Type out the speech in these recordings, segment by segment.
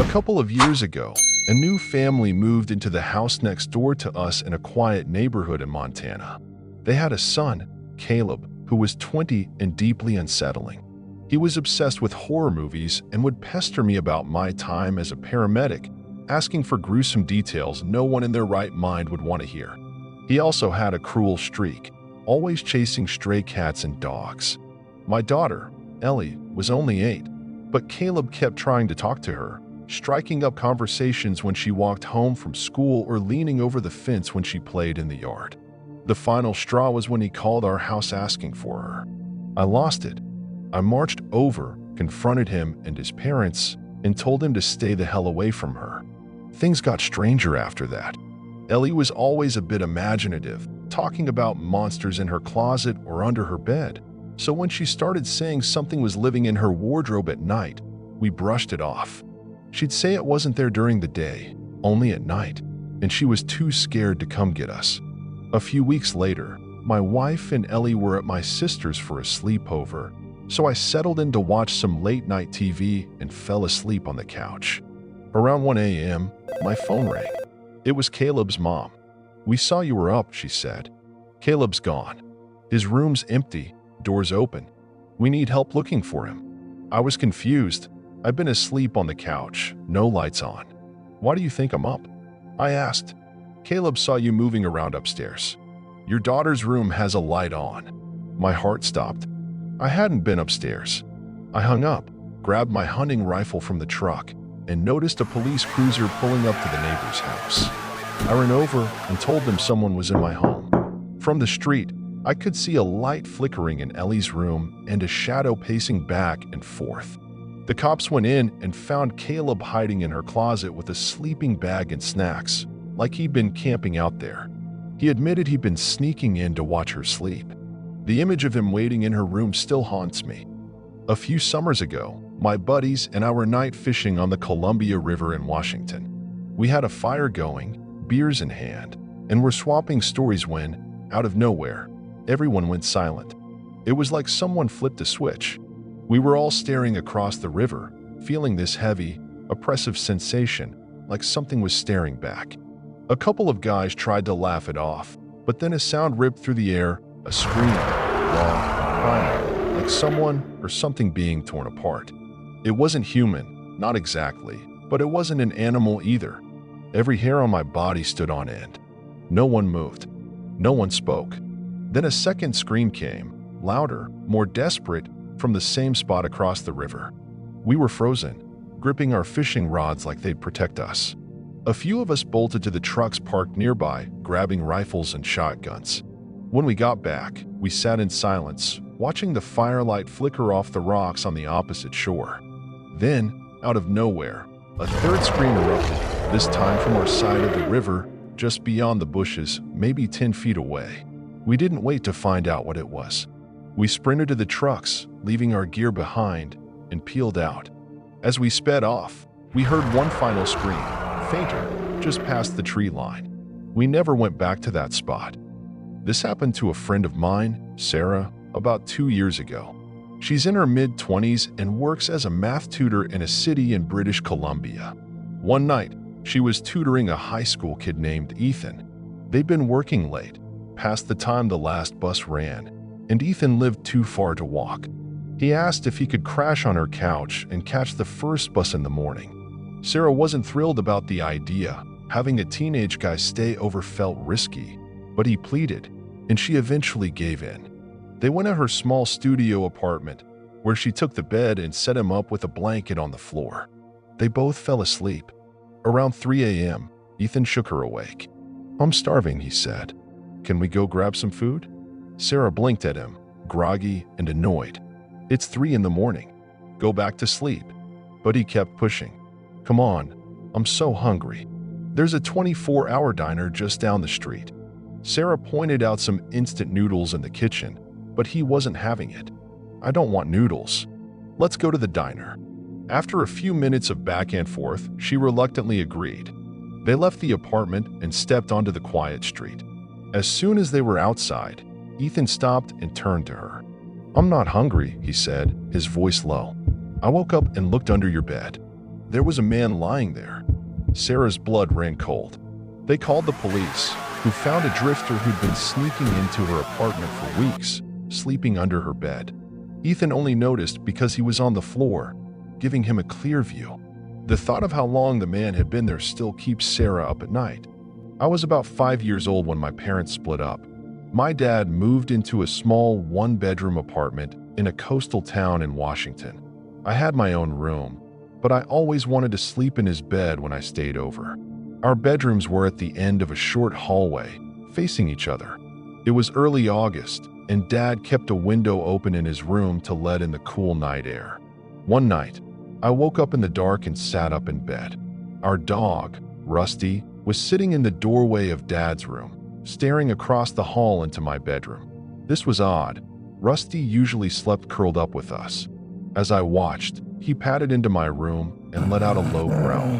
A couple of years ago, a new family moved into the house next door to us in a quiet neighborhood in Montana. They had a son, Caleb, who was 20 and deeply unsettling. He was obsessed with horror movies and would pester me about my time as a paramedic, asking for gruesome details no one in their right mind would want to hear. He also had a cruel streak, always chasing stray cats and dogs. My daughter, Ellie, was only 8, but Caleb kept trying to talk to her, striking up conversations when she walked home from school or leaning over the fence when she played in the yard. The final straw was when he called our house asking for her. I lost it. I marched over, confronted him and his parents, and told him to stay the hell away from her. Things got stranger after that. Ellie was always a bit imaginative, talking about monsters in her closet or under her bed. So when she started saying something was living in her wardrobe at night, we brushed it off. She'd say it wasn't there during the day, only at night, and she was too scared to come get us. A few weeks later, my wife and Ellie were at my sister's for a sleepover, so I settled in to watch some late-night TV and fell asleep on the couch. Around 1 a.m., my phone rang. It was Caleb's mom. "We saw you were up," she said. "Caleb's gone. His room's empty, doors open. We need help looking for him." I was confused. I've been asleep on the couch, no lights on. "Why do you think I'm up?" I asked. "Caleb saw you moving around upstairs. Your daughter's room has a light on." My heart stopped. I hadn't been upstairs. I hung up, grabbed my hunting rifle from the truck, and noticed a police cruiser pulling up to the neighbor's house. I ran over and told them someone was in my home. From the street, I could see a light flickering in Ellie's room and a shadow pacing back and forth. The cops went in and found Caleb hiding in her closet with a sleeping bag and snacks, like he'd been camping out there. He admitted he'd been sneaking in to watch her sleep. The image of him waiting in her room still haunts me. A few summers ago, my buddies and I were night fishing on the Columbia River in Washington. We had a fire going, beers in hand, and were swapping stories when, out of nowhere, everyone went silent. It was like someone flipped a switch. We were all staring across the river, feeling this heavy, oppressive sensation, like something was staring back. A couple of guys tried to laugh it off, but then a sound ripped through the air, a scream, raw, primal, like someone or something being torn apart. It wasn't human, not exactly, but it wasn't an animal either. Every hair on my body stood on end. No one moved. No one spoke. Then a second scream came, louder, more desperate, from the same spot across the river. We were frozen, gripping our fishing rods like they'd protect us. A few of us bolted to the trucks parked nearby, grabbing rifles and shotguns. When we got back, we sat in silence, watching the firelight flicker off the rocks on the opposite shore. Then, out of nowhere, a third scream erupted, this time from our side of the river, just beyond the bushes, maybe 10 feet away. We didn't wait to find out what it was. We sprinted to the trucks, leaving our gear behind, and peeled out. As we sped off, we heard one final scream, fainter, just past the tree line. We never went back to that spot. This happened to a friend of mine, Sarah, about 2 years ago. She's in her mid-20s and works as a math tutor in a city in British Columbia. One night, she was tutoring a high school kid named Ethan. They'd been working late, past the time the last bus ran, and Ethan lived too far to walk. He asked if he could crash on her couch and catch the first bus in the morning. Sarah wasn't thrilled about the idea. Having a teenage guy stay over felt risky, but he pleaded, and she eventually gave in. They went to her small studio apartment, where she took the bed and set him up with a blanket on the floor. They both fell asleep. Around 3 a.m., Ethan shook her awake. "I'm starving," he said. "Can we go grab some food?" Sarah blinked at him, groggy and annoyed. "It's 3 in the morning. Go back to sleep." But he kept pushing. "Come on, I'm so hungry. There's a 24-hour diner just down the street." Sarah pointed out some instant noodles in the kitchen, but he wasn't having it. "I don't want noodles. Let's go to the diner." After a few minutes of back and forth, she reluctantly agreed. They left the apartment and stepped onto the quiet street. As soon as they were outside, Ethan stopped and turned to her. "I'm not hungry," he said, his voice low. "I woke up and looked under your bed." There was a man lying there. Sarah's blood ran cold. They called the police, who found a drifter who'd been sneaking into her apartment for weeks, sleeping under her bed. Ethan only noticed because he was on the floor, giving him a clear view. The thought of how long the man had been there still keeps Sarah up at night. I was about 5 years old when my parents split up. My dad moved into a small one-bedroom apartment in a coastal town in Washington. I had my own room, but I always wanted to sleep in his bed when I stayed over. Our bedrooms were at the end of a short hallway, facing each other. It was early August, and Dad kept a window open in his room to let in the cool night air. One night, I woke up in the dark and sat up in bed. Our dog, Rusty, was sitting in the doorway of Dad's room, staring across the hall into my bedroom. This was odd. Rusty usually slept curled up with us. As I watched, he padded into my room and let out a low growl.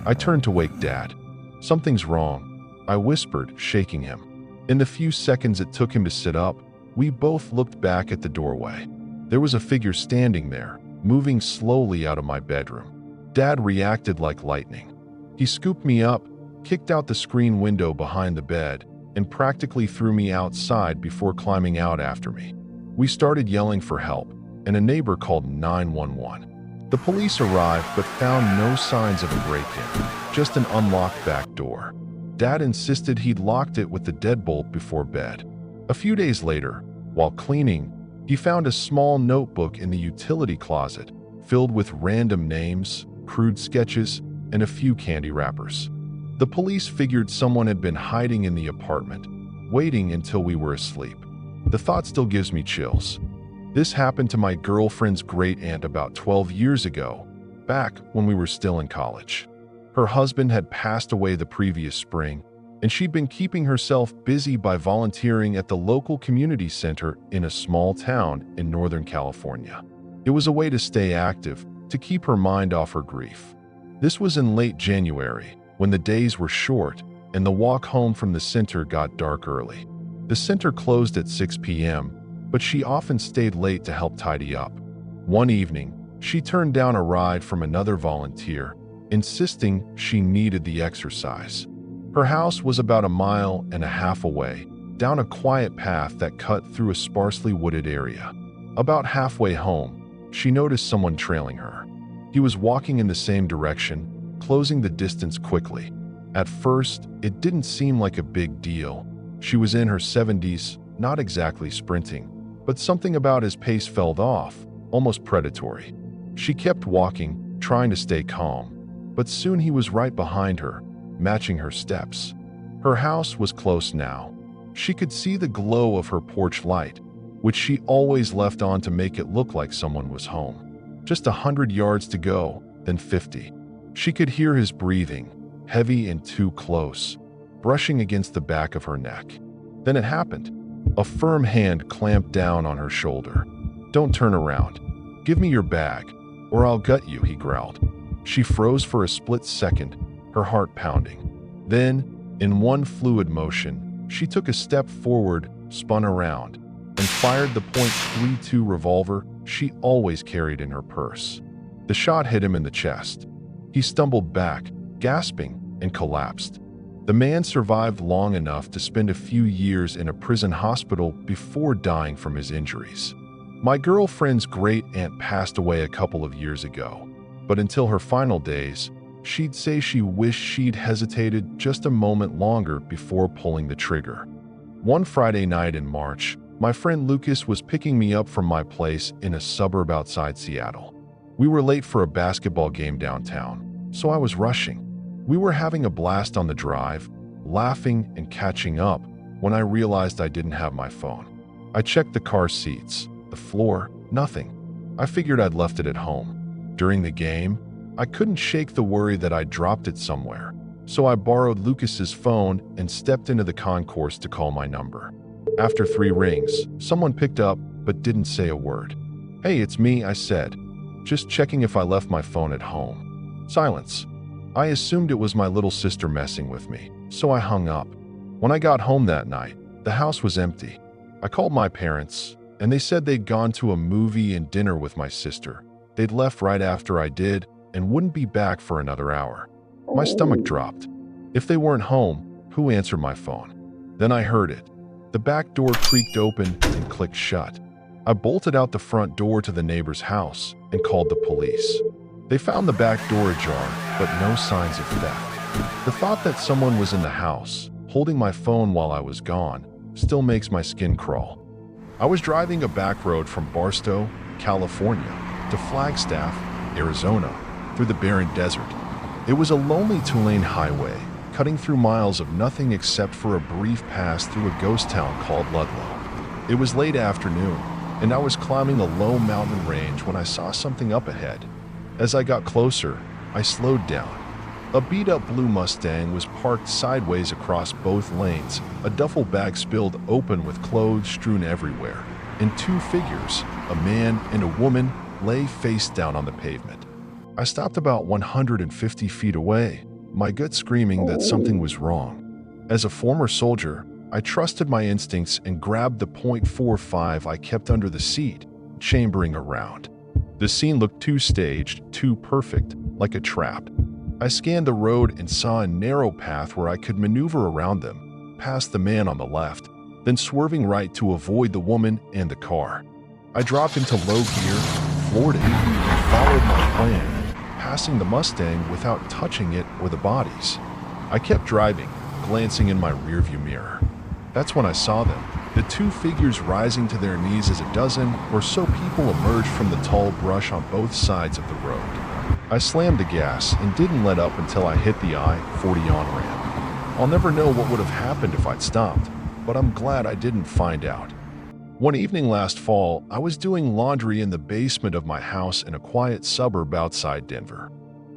I turned to wake Dad. "Something's wrong," I whispered, shaking him. In the few seconds it took him to sit up, we both looked back at the doorway. There was a figure standing there, moving slowly out of my bedroom. Dad reacted like lightning. He scooped me up, kicked out the screen window behind the bed, and practically threw me outside before climbing out after me. We started yelling for help, and a neighbor called 911. The police arrived but found no signs of a break-in, just an unlocked back door. Dad insisted he'd locked it with the deadbolt before bed. A few days later, while cleaning, he found a small notebook in the utility closet filled with random names, crude sketches, and a few candy wrappers. The police figured someone had been hiding in the apartment, waiting until we were asleep. The thought still gives me chills. This happened to my girlfriend's great-aunt about 12 years ago, back when we were still in college. Her husband had passed away the previous spring, and she'd been keeping herself busy by volunteering at the local community center in a small town in Northern California. It was a way to stay active, to keep her mind off her grief. This was in late January, when the days were short and the walk home from the center got dark early. The center closed at 6 p.m., but she often stayed late to help tidy up. One evening, she turned down a ride from another volunteer, insisting she needed the exercise. Her house was about 1.5 miles away, down a quiet path that cut through a sparsely wooded area. About halfway home, she noticed someone trailing her. He was walking in the same direction, closing the distance quickly. At first, it didn't seem like a big deal. She was in her 70s, not exactly sprinting, but something about his pace felt off, almost predatory. She kept walking, trying to stay calm, but soon he was right behind her, matching her steps. Her house was close now. She could see the glow of her porch light, which she always left on to make it look like someone was home. Just 100 yards to go, then 50. She could hear his breathing, heavy and too close, brushing against the back of her neck. Then it happened. A firm hand clamped down on her shoulder. "Don't turn around. Give me your bag, or I'll gut you," he growled. She froze for a split second, her heart pounding. Then, in one fluid motion, she took a step forward, spun around, and fired the .32 revolver she always carried in her purse. The shot hit him in the chest. He stumbled back, gasping, and collapsed. The man survived long enough to spend a few years in a prison hospital before dying from his injuries. My girlfriend's great-aunt passed away a couple of years ago, but until her final days, she'd say she wished she'd hesitated just a moment longer before pulling the trigger. One Friday night in March, my friend Lucas was picking me up from my place in a suburb outside Seattle. We were late for a basketball game downtown, so I was rushing. We were having a blast on the drive, laughing and catching up, when I realized I didn't have my phone. I checked the car seats, the floor, nothing. I figured I'd left it at home. During the game, I couldn't shake the worry that I'd dropped it somewhere, so I borrowed Lucas's phone and stepped into the concourse to call my number. After 3 rings, someone picked up but didn't say a word. "Hey, it's me," I said. "Just checking if I left my phone at home." Silence. I assumed it was my little sister messing with me, so I hung up. When I got home that night, the house was empty. I called my parents, and they said they'd gone to a movie and dinner with my sister. They'd left right after I did, and wouldn't be back for another hour. My stomach dropped. If they weren't home, who answered my phone? Then I heard it. The back door creaked open and clicked shut. I bolted out the front door to the neighbor's house and called the police. They found the back door ajar, but no signs of theft. The thought that someone was in the house, holding my phone while I was gone, still makes my skin crawl. I was driving a back road from Barstow, California, to Flagstaff, Arizona, through the barren desert. It was a lonely two-lane highway, cutting through miles of nothing except for a brief pass through a ghost town called Ludlow. It was late afternoon, and I was climbing a low mountain range when I saw something up ahead. As I got closer, I slowed down. A beat-up blue Mustang was parked sideways across both lanes, a duffel bag spilled open with clothes strewn everywhere, and two figures, a man and a woman, lay face down on the pavement. I stopped about 150 feet away, my gut screaming that something was wrong. As a former soldier, I trusted my instincts and grabbed the .45 I kept under the seat, chambering around. The scene looked too staged, too perfect, like a trap. I scanned the road and saw a narrow path where I could maneuver around them, past the man on the left, then swerving right to avoid the woman and the car. I dropped into low gear, floored it, and followed my plan, passing the Mustang without touching it or the bodies. I kept driving, glancing in my rearview mirror. That's when I saw them, the two figures rising to their knees as a dozen or so people emerged from the tall brush on both sides of the road. I slammed the gas and didn't let up until I hit the I-40 on-ramp. I'll never know what would have happened if I'd stopped, but I'm glad I didn't find out. One evening last fall, I was doing laundry in the basement of my house in a quiet suburb outside Denver.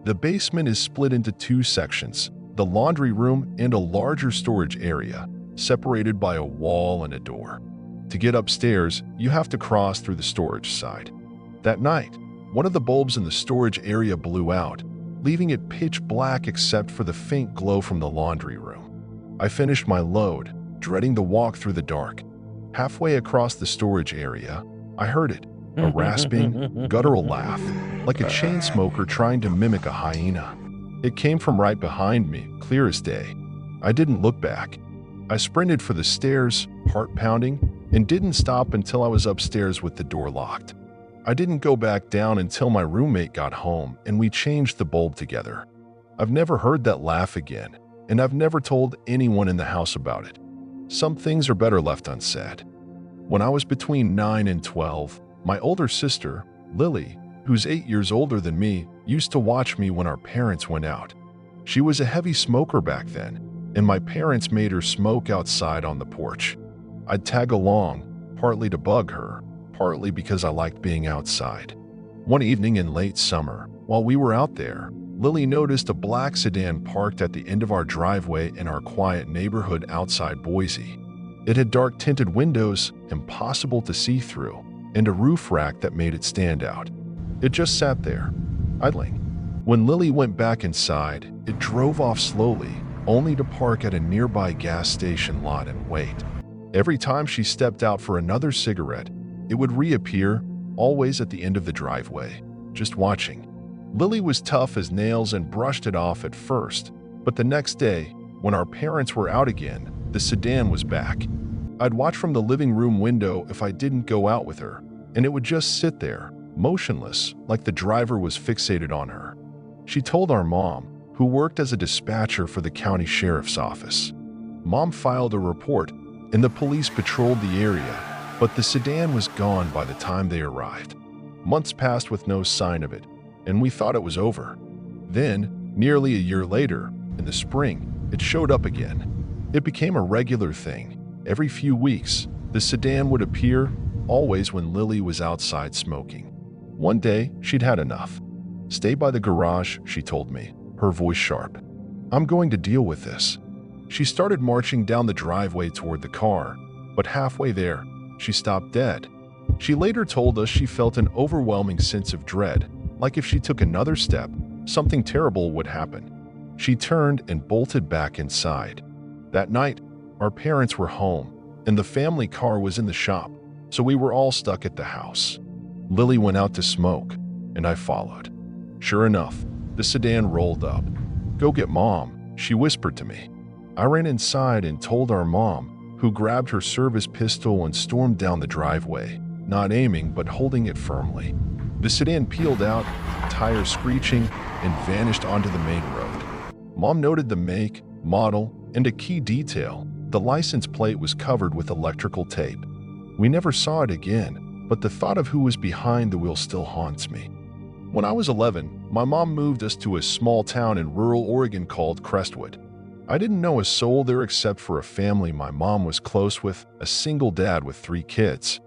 The basement is split into two sections, the laundry room and a larger storage area, separated by a wall and a door. To get upstairs, you have to cross through the storage side. That night, one of the bulbs in the storage area blew out, leaving it pitch black except for the faint glow from the laundry room. I finished my load, dreading the walk through the dark. Halfway across the storage area, I heard it, a rasping, guttural laugh, like a chain smoker trying to mimic a hyena. It came from right behind me, clear as day. I didn't look back. I sprinted for the stairs, heart pounding, and didn't stop until I was upstairs with the door locked. I didn't go back down until my roommate got home and we changed the bulb together. I've never heard that laugh again, and I've never told anyone in the house about it. Some things are better left unsaid. When I was between 9 and 12, my older sister, Lily, who's 8 years older than me, used to watch me when our parents went out. She was a heavy smoker back then, and my parents made her smoke outside on the porch. I'd tag along, partly to bug her, partly because I liked being outside. One evening in late summer, while we were out there, Lily noticed a black sedan parked at the end of our driveway in our quiet neighborhood outside Boise. It had dark-tinted windows, impossible to see through, and a roof rack that made it stand out. It just sat there, idling. When Lily went back inside, it drove off slowly, only to park at a nearby gas station lot and wait. Every time she stepped out for another cigarette, it would reappear, always at the end of the driveway, just watching. Lily was tough as nails and brushed it off at first, but the next day, when our parents were out again, the sedan was back. I'd watch from the living room window if I didn't go out with her, and it would just sit there, motionless, like the driver was fixated on her. She told our mom, who worked as a dispatcher for the county sheriff's office. Mom filed a report, and the police patrolled the area, but the sedan was gone by the time they arrived. Months passed with no sign of it, and we thought it was over. Then, nearly a year later, in the spring, it showed up again. It became a regular thing. Every few weeks, the sedan would appear, always when Lily was outside smoking. One day, she'd had enough. "Stay by the garage," she told me, her voice sharp. "I'm going to deal with this." She started marching down the driveway toward the car, but halfway there, she stopped dead. She later told us she felt an overwhelming sense of dread, like if she took another step, something terrible would happen. She turned and bolted back inside. That night, our parents were home, and the family car was in the shop, so we were all stuck at the house. Lily went out to smoke, and I followed. Sure enough, the sedan rolled up. "Go get Mom," she whispered to me. I ran inside and told our mom, who grabbed her service pistol and stormed down the driveway, not aiming but holding it firmly. The sedan peeled out, tires screeching, and vanished onto the main road. Mom noted the make, model, and a key detail: the license plate was covered with electrical tape. We never saw it again, but the thought of who was behind the wheel still haunts me. When I was 11, my mom moved us to a small town in rural Oregon called Crestwood. I didn't know a soul there except for a family my mom was close with, a single dad with 3 kids.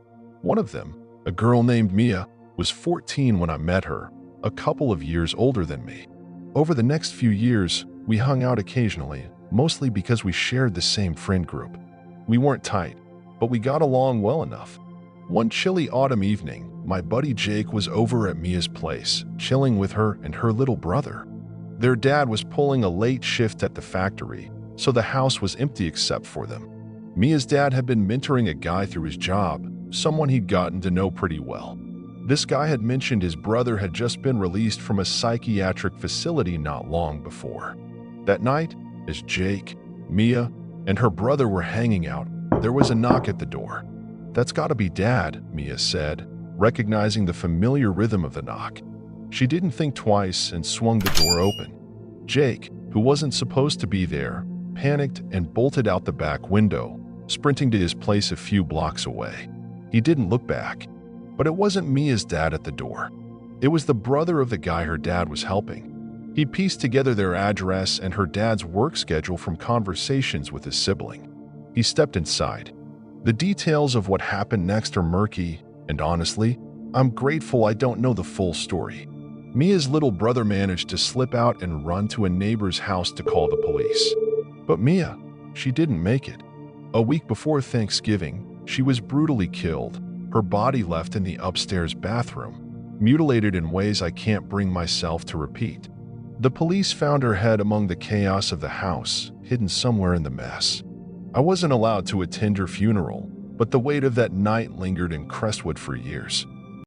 One of them, a girl named Mia, was 14 when I met her, a couple of years older than me. Over the next few years, we hung out occasionally, mostly because we shared the same friend group. We weren't tight, but we got along well enough. One chilly autumn evening, my buddy Jake was over at Mia's place, chilling with her and her little brother. Their dad was pulling a late shift at the factory, so the house was empty except for them. Mia's dad had been mentoring a guy through his job, someone he'd gotten to know pretty well. This guy had mentioned his brother had just been released from a psychiatric facility not long before. That night, as Jake, Mia, and her brother were hanging out, there was a knock at the door. "That's gotta be Dad," Mia said, recognizing the familiar rhythm of the knock. She didn't think twice and swung the door open. Jake, who wasn't supposed to be there, panicked and bolted out the back window, sprinting to his place a few blocks away. He didn't look back. But it wasn't Mia's dad at the door. It was the brother of the guy her dad was helping. He pieced together their address and her dad's work schedule from conversations with his sibling. He stepped inside. The details of what happened next are murky, and honestly, I'm grateful I don't know the full story. Mia's little brother managed to slip out and run to a neighbor's house to call the police. But Mia, she didn't make it. A week before Thanksgiving, she was brutally killed, her body left in the upstairs bathroom, mutilated in ways I can't bring myself to repeat. The police found her head among the chaos of the house, hidden somewhere in the mess. I wasn't allowed to attend her funeral, but the weight of that night lingered in Crestwood for years.